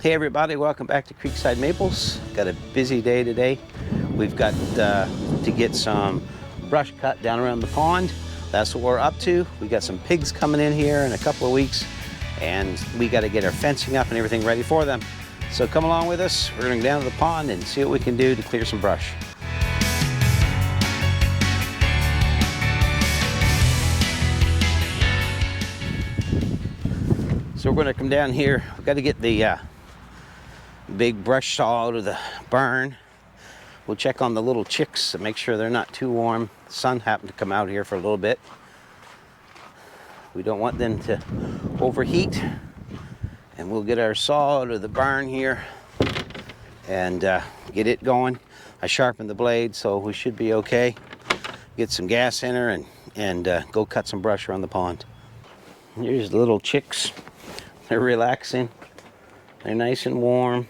Hey everybody, welcome back to Creekside Maples. Got a busy day today. We've got to get some brush cut down around the pond. That's what we're up to. We got some pigs coming in here in a couple of weeks, and we got to get our fencing up and everything ready for them. So come along with us. We're going down to the pond and see what we can do to clear some brush. So we're going to come down here. We've got to get the big brush saw out of the barn. We'll check on the little chicks to make sure they're not too warm. The sun happened to come out here for a little bit. We don't want them to overheat. And we'll get our saw out of the barn here and get it going. I sharpened the blade, so we should be okay. Get some gas in her and go cut some brush around the pond. Here's the little chicks. They're relaxing. They're nice and warm.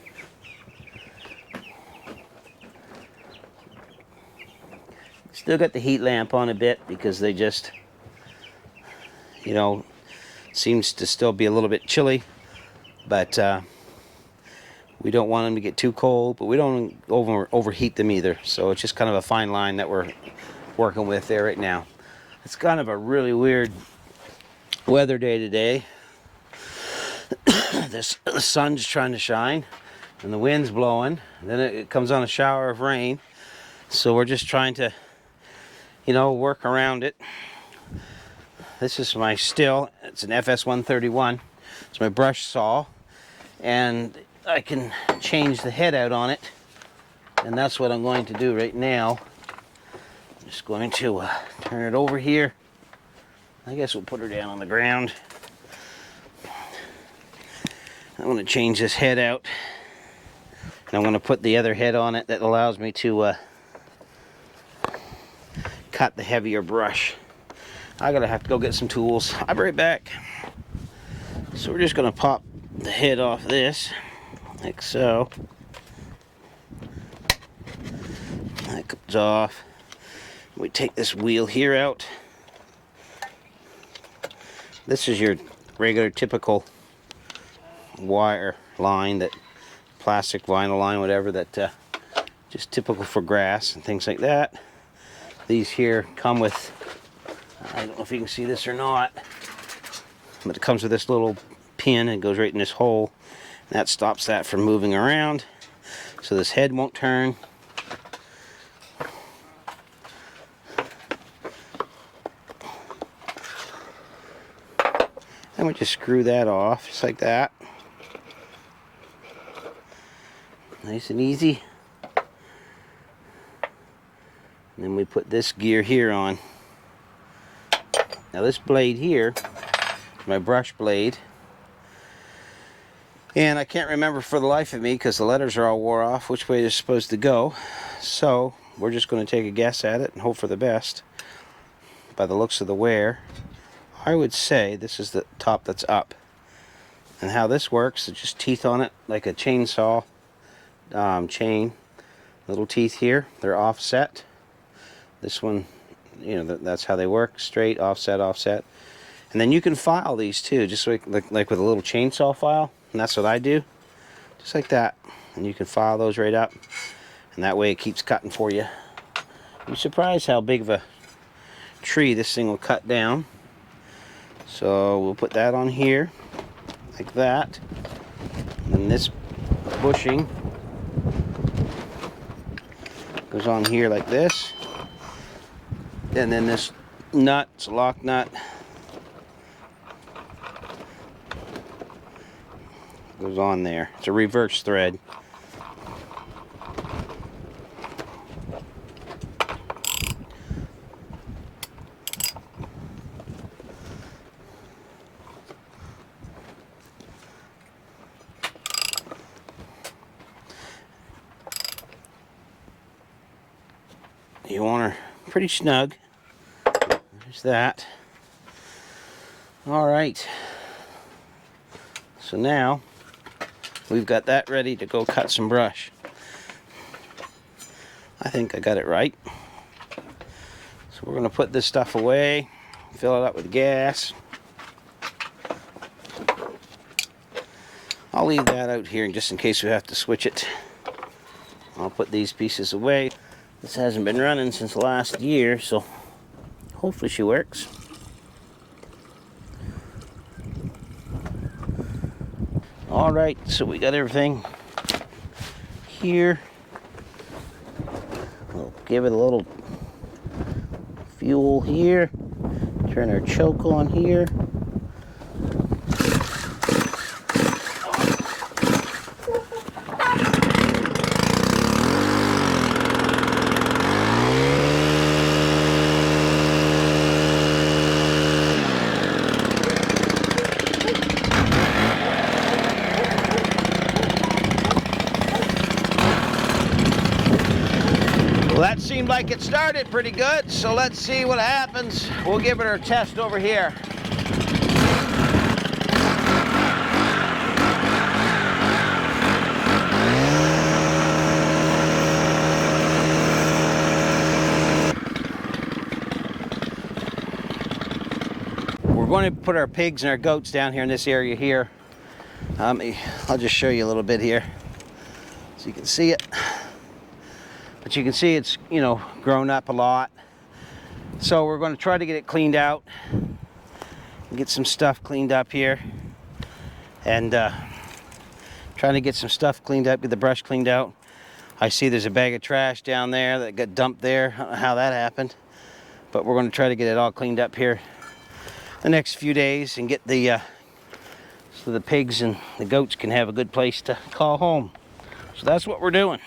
Still got the heat lamp on a bit because they just, you know, seems to still be a little bit chilly. But we don't want them to get too cold, but we don't overheat them either. So it's just kind of a fine line that we're working with there right now. It's kind of a really weird weather day today. The sun's trying to shine and the wind's blowing. Then it comes on a shower of rain. So we're just trying to, you know, work around it. This is my still. It's an FS 131. It's my brush saw. And I can change the head out on it. And that's what I'm going to do right now. I'm just going to turn it over here. I guess we'll put her down on the ground. I'm going to change this head out. And I'm going to put the other head on it that allows me to cut the heavier brush. I'm going to have to go get some tools. I'll be right back. So we're just going to pop the head off this, like so. That comes off. We take this wheel here out. This is your regular typical wire line, that plastic vinyl line, whatever, that just typical for grass and things like that. These here come with, I don't know if you can see this or not, but it comes with this little pin and goes right in this hole. And that stops that from moving around, so this head won't turn. And we just screw that off, just like that. Nice and easy. And then we put this gear here on. Now this blade here, my brush blade, and I can't remember for the life of me, because the letters are all wore off, which way they're supposed to go. So we're just going to take a guess at it and hope for the best. By the looks of the wear, I would say this is the top that's up. And how this works, it's just teeth on it like a chainsaw chain. Little teeth here, they're offset. This one, you know, that's how they work, straight, offset, offset. And then you can file these too, just like with a little chainsaw file. And that's what I do, just like that. And you can file those right up, and that way it keeps cutting for you. You're surprised how big of a tree this thing will cut down. So we'll put that on here, like that. And this bushing goes on here like this. And then this nut, it's a lock nut, goes on there. It's a reverse thread. You want her pretty snug. There's that. All right. So now we've got that ready to go cut some brush. I think I got it right. So we're going to put this stuff away, fill it up with gas. I'll leave that out here just in case we have to switch it. I'll put these pieces away. This hasn't been running since last year, so hopefully she works. All right, so we got everything here. We'll give it a little fuel here. Turn our choke on here. Well, that seemed like it started pretty good, so let's see what happens. We'll give it our test over here. We're going to put our pigs and our goats down here in this area here. I'll just show you a little bit here so you can see it. But you can see it's, you know, grown up a lot. So we're going to try to get it cleaned out. Get some stuff cleaned up here. And trying to get some stuff cleaned up, get the brush cleaned out. I see there's a bag of trash down there that got dumped there. I don't know how that happened. But we're going to try to get it all cleaned up here the next few days and get the so the pigs and the goats can have a good place to call home. So that's what we're doing.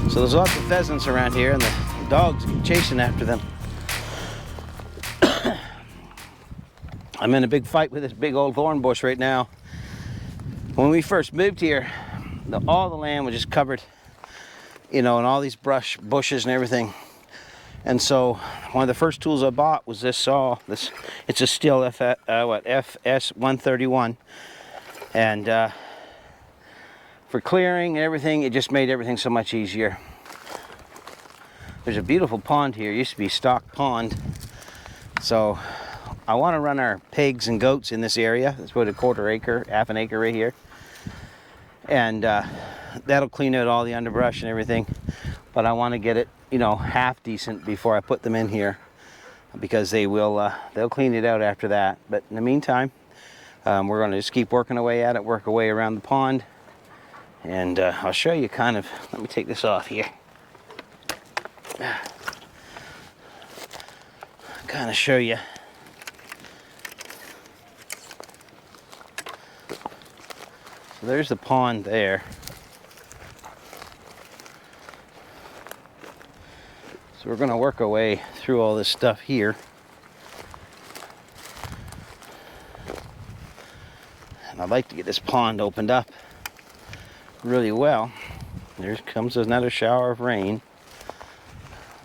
So there's lots of pheasants around here and the dogs keep chasing after them. I'm in a big fight with this big old thorn bush right now. When we first moved here, all the land was just covered, you know, and all these bushes and everything. And so one of the first tools I bought was this saw. It's a Stihl FS 131. And for clearing and everything, it just made everything so much easier. There's a beautiful pond here. It used to be a stock pond. So I want to run our pigs and goats in this area. It's about a quarter acre, half an acre right here. And that'll clean out all the underbrush and everything. But I want to get it, you know, half decent before I put them in here, because they'll clean it out after that. But in the meantime, we're going to just keep working away at it, work away around the pond. And I'll show you kind of, let me take this off here. Kind of show you So there's the pond there. So we're going to work our way through all this stuff here. And I'd like to get this pond opened up really well. There comes another shower of rain.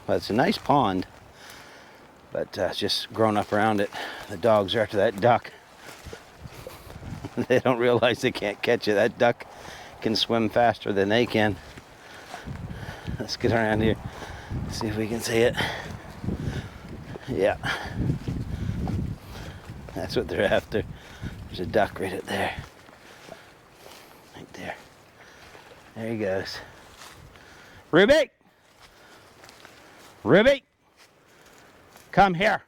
But it's a nice pond. But it's just grown up around it. The dogs are after that duck. They don't realize they can't catch it. That duck can swim faster than they can. Let's get around here. See if we can see it. Yeah. That's what they're after. There's a duck right up there. Right there. There he goes. Ruby! Ruby! Come here.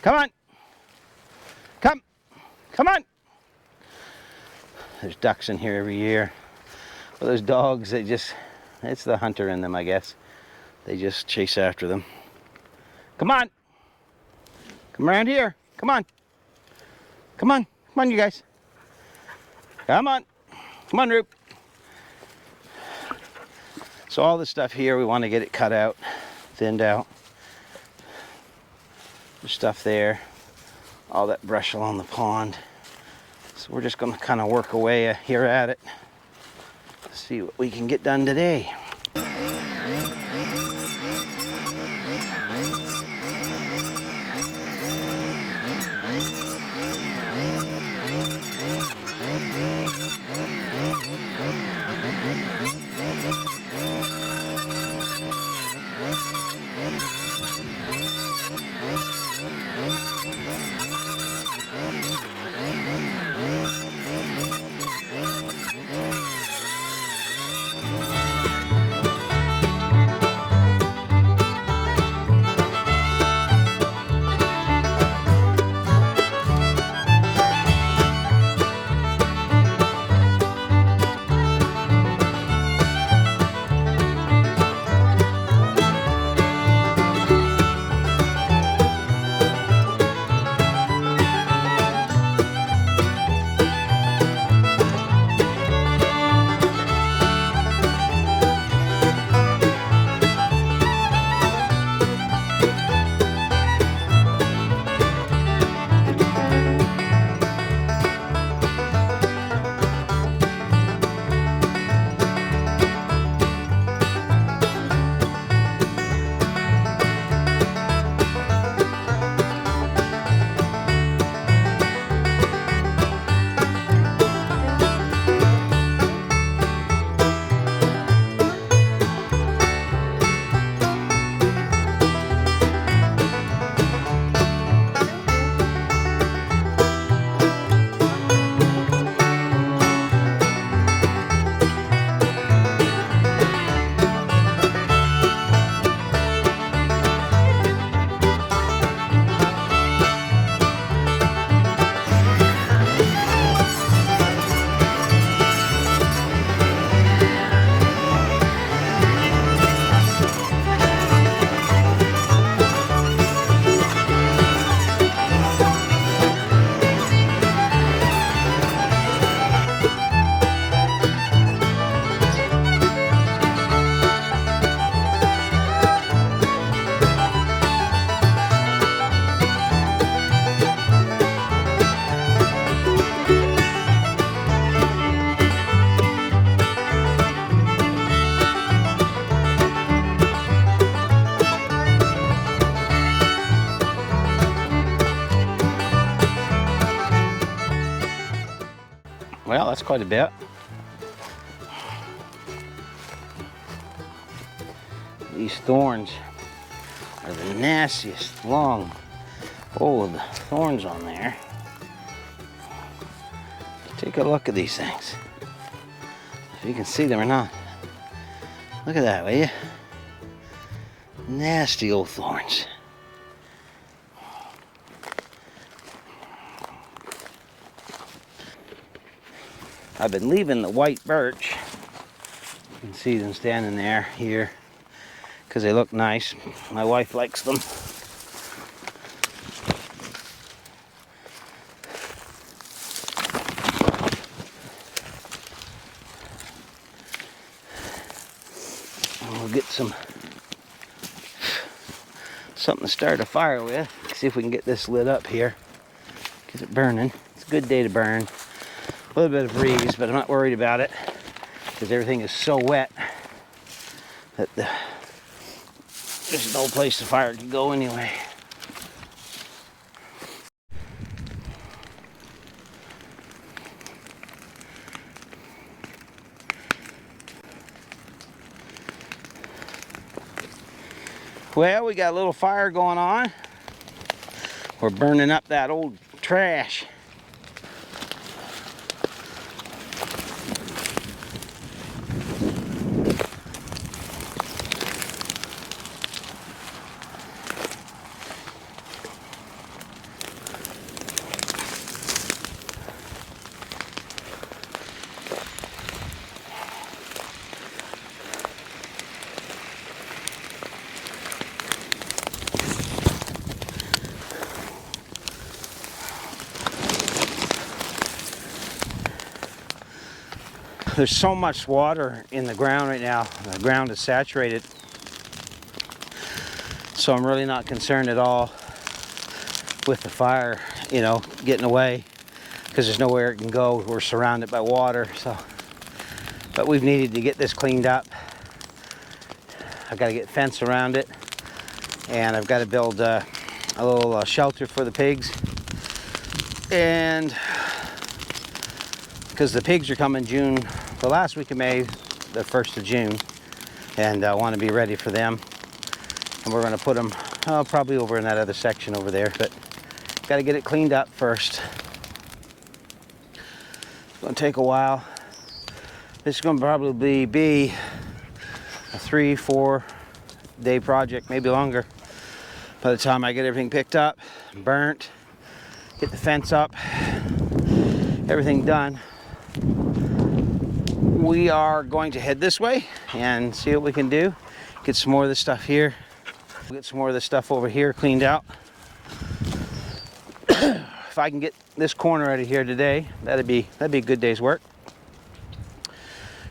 Come on. Come. Come on. There's ducks in here every year. But those dogs, it's the hunter in them, I guess. They just chase after them. Come on. Come around here. Come on. Come on. Come on, you guys. Come on. Come on, Roop. So all this stuff here, we want to get it cut out, thinned out. There's stuff there. All that brush along the pond. So we're just going to kind of work away here at it. See what we can get done today. Well, that's quite a bit. These thorns are the nastiest, long, old thorns on there. Take a look at these things. If you can see them or not. Look at that, will you? Nasty old thorns. I've been leaving the white birch. You can see them standing there here because they look nice. My wife likes them. get something to start a fire with. See if we can get this lit up here. Get it burning. It's a good day to burn. A little bit of breeze, but I'm not worried about it because everything is so wet that there's no place the fire can go anyway. Well, we got a little fire going on. We're burning up that old trash. There's so much water in the ground right now. The ground is saturated. So I'm really not concerned at all with the fire, you know, getting away, because there's nowhere it can go. We're surrounded by water. So, but we've needed to get this cleaned up. I've got to get fence around it, and I've got to build a little shelter for the pigs. And because the pigs are coming June, the last week of May, the 1st of June, and I want to be ready for them. And we're going to put them probably over in that other section over there, but got to get it cleaned up first. It's going to take a while. This is going to probably be a 3-4 day project, maybe longer, by the time I get everything picked up, burnt, get the fence up, everything done. We are going to head this way and see what we can do. Get some more of this stuff here. Get some more of this stuff over here cleaned out. If I can get this corner out of here today, that'd be a good day's work.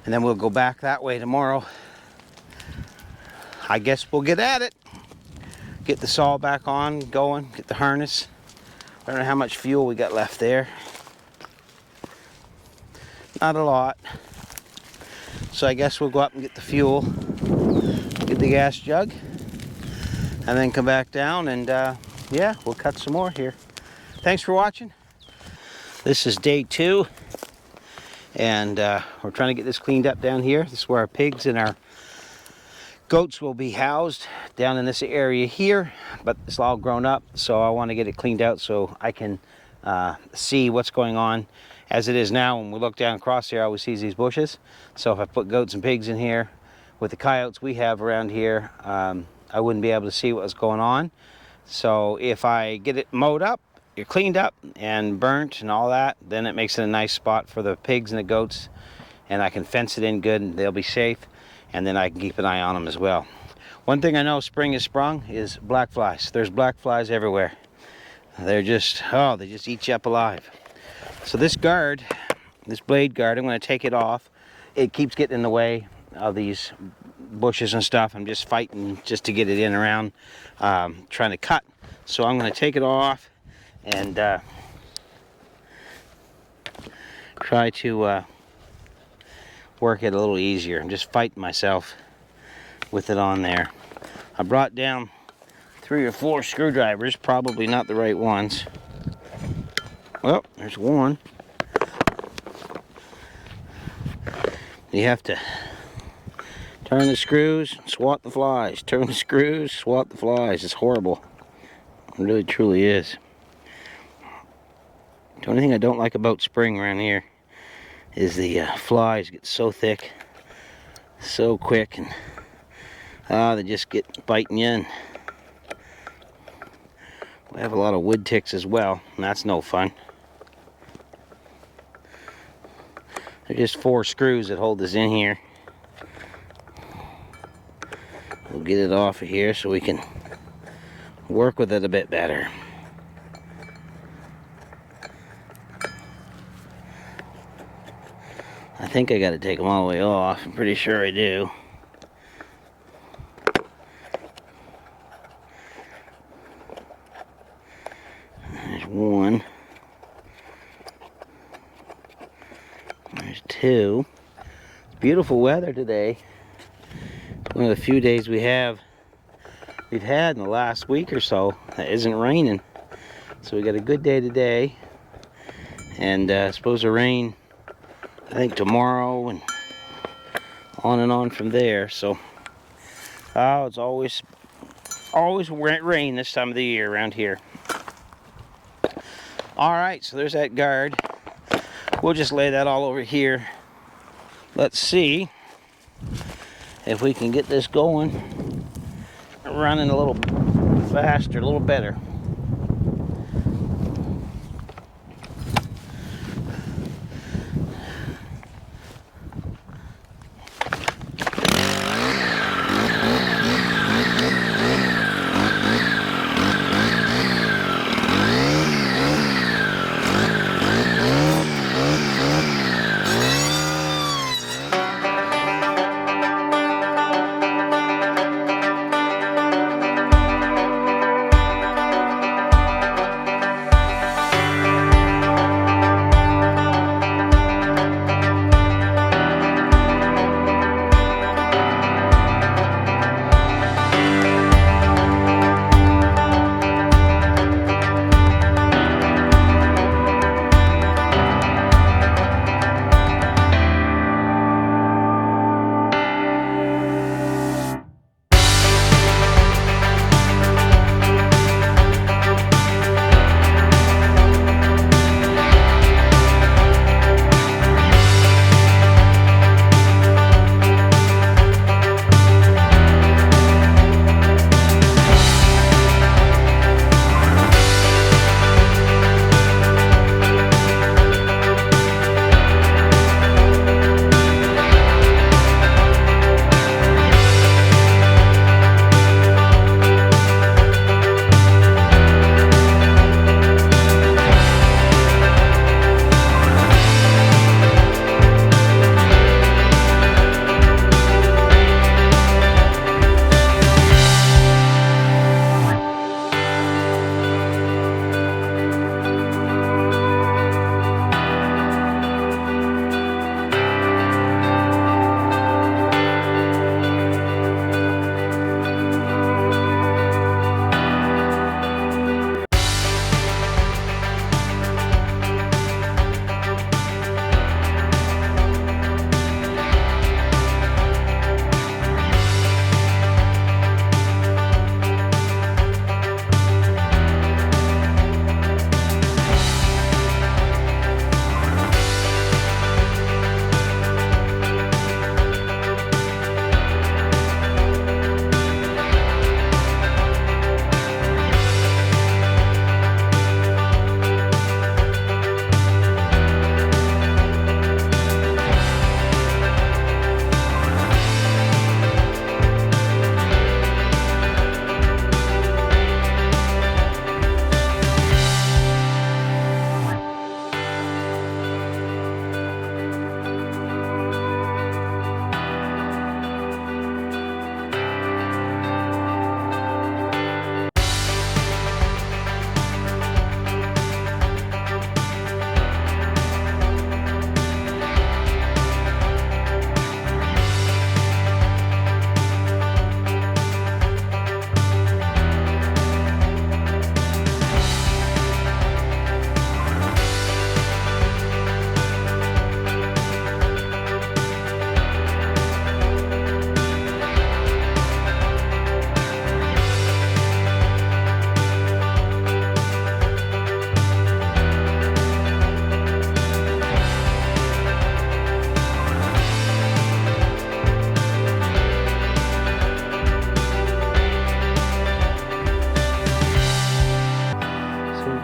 And then we'll go back that way tomorrow. I guess we'll get at it. Get the saw back on, going, get the harness. I don't know how much fuel we got left there. Not a lot. So I guess we'll go up and get the fuel, get the gas jug, and then come back down and yeah, we'll cut some more here. Thanks for watching. This is day 2, and we're trying to get this cleaned up down here. This is where our pigs and our goats will be housed, down in this area here, but it's all grown up, so I want to get it cleaned out so I can see what's going on. As it is now, when we look down across here, I always see these bushes. So if I put goats and pigs in here with the coyotes we have around here, I wouldn't be able to see what was going on. So if I get it mowed up, you're cleaned up and burnt and all that, then it makes it a nice spot for the pigs and the goats, and I can fence it in good and they'll be safe, and then I can keep an eye on them as well. One thing I know spring has sprung is black flies. There's black flies everywhere. They're just, oh, they just eat you up alive. So this guard, this blade guard, I'm going to take it off. It keeps getting in the way of these bushes and stuff. I'm just fighting just to get it in around, trying to cut. So I'm going to take it off and try to work it a little easier. I'm just fighting myself with it on there. I brought down 3 or 4 screwdrivers, probably not the right ones. Well, there's one. You have to turn the screws, swat the flies. Turn the screws, swat the flies. It's horrible. It really, truly is. The only thing I don't like about spring around here is the flies get so thick, so quick, and they just get biting you in. We have a lot of wood ticks as well, and that's no fun. They're just 4 screws that hold this in here. We'll get it off of here so we can work with it a bit better. I think I got to take them all the way off. I'm pretty sure I do. There's two. It's beautiful weather today. One of the few days we've had in the last week or so that isn't raining. So we got a good day today, and it's supposed to rain, I think, tomorrow and on from there. So it's always rain this time of the year around here. All right, so there's that guard. We'll just lay that all over here. Let's see if we can get this going, running a little faster, a little better.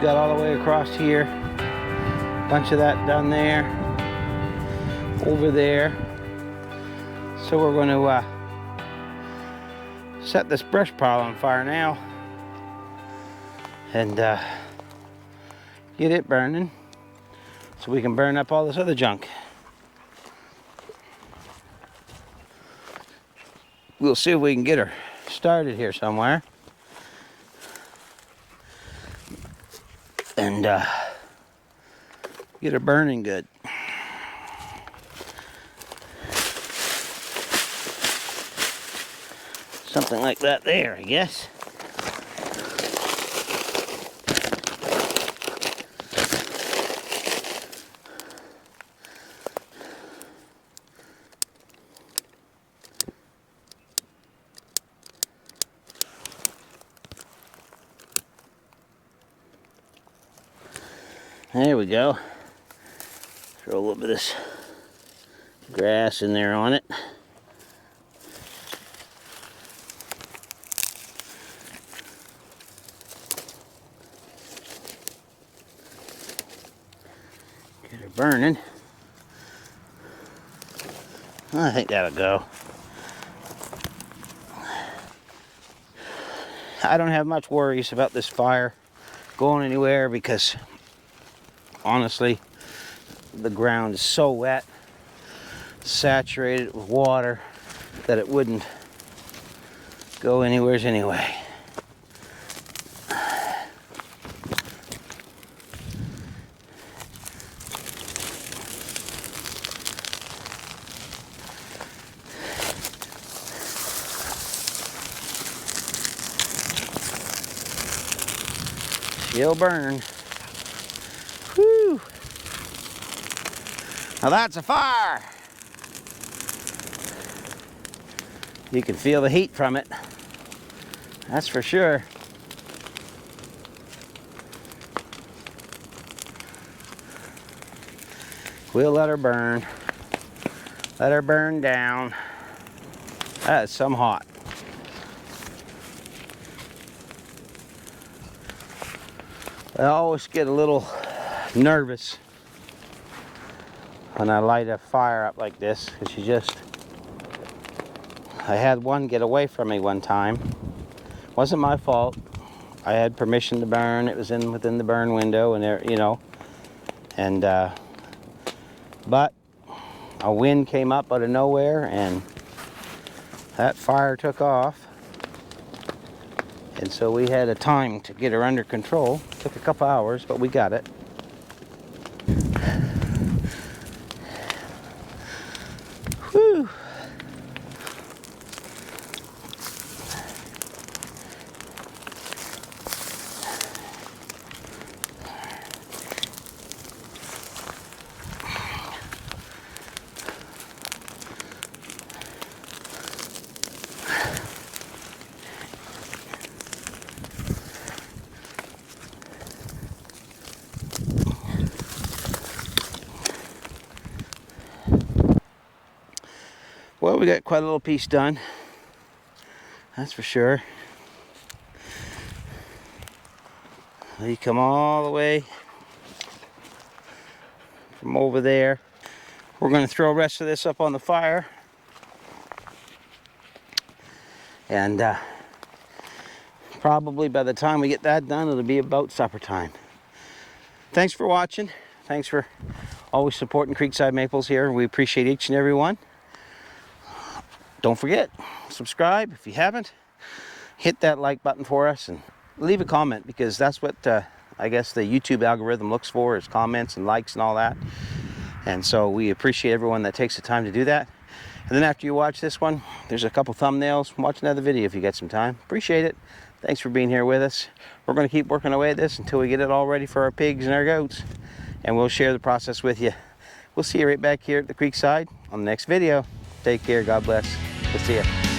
Got all the way across here, bunch of that done there, over there. So we're going to set this brush pile on fire now and get it burning so we can burn up all this other junk. We'll see if we can get her started here somewhere. And get her burning good. something like that there, I guess. There we go. Throw a little bit of this grass in there on it. Get her burning. I think that'll go. I don't have much worries about this fire going anywhere because honestly, the ground is so wet, saturated with water, that it wouldn't go anywhere anyway. She'll burn. Whew. Now that's a fire. You can feel the heat from it. That's for sure. We'll let her burn. Let her burn down. That is some hot. I always get a little nervous when I light a fire up like this, because I had one get away from me one time. Wasn't my fault. I had permission to burn. It was within the burn window, and there, you know. And but a wind came up out of nowhere, and that fire took off. And so we had a time to get her under control. Took a couple hours, but we got it. Whew. Well, we got quite a little piece done. That's for sure. You come all the way from over there. We're going to throw the rest of this up on the fire. And probably by the time we get that done, it'll be about supper time. Thanks for watching. Thanks for always supporting Creekside Maples here. We appreciate each and every one. Don't forget, subscribe if you haven't. Hit that like button for us and leave a comment, because that's what I guess the YouTube algorithm looks for, is comments and likes and all that. And so we appreciate everyone that takes the time to do that. And then after you watch this one, there's a couple thumbnails. Watch another video if you get some time. Appreciate it. Thanks for being here with us. We're going to keep working away at this until we get it all ready for our pigs and our goats. And we'll share the process with you. We'll see you right back here at the Creekside on the next video. Take care. God bless. We'll see you.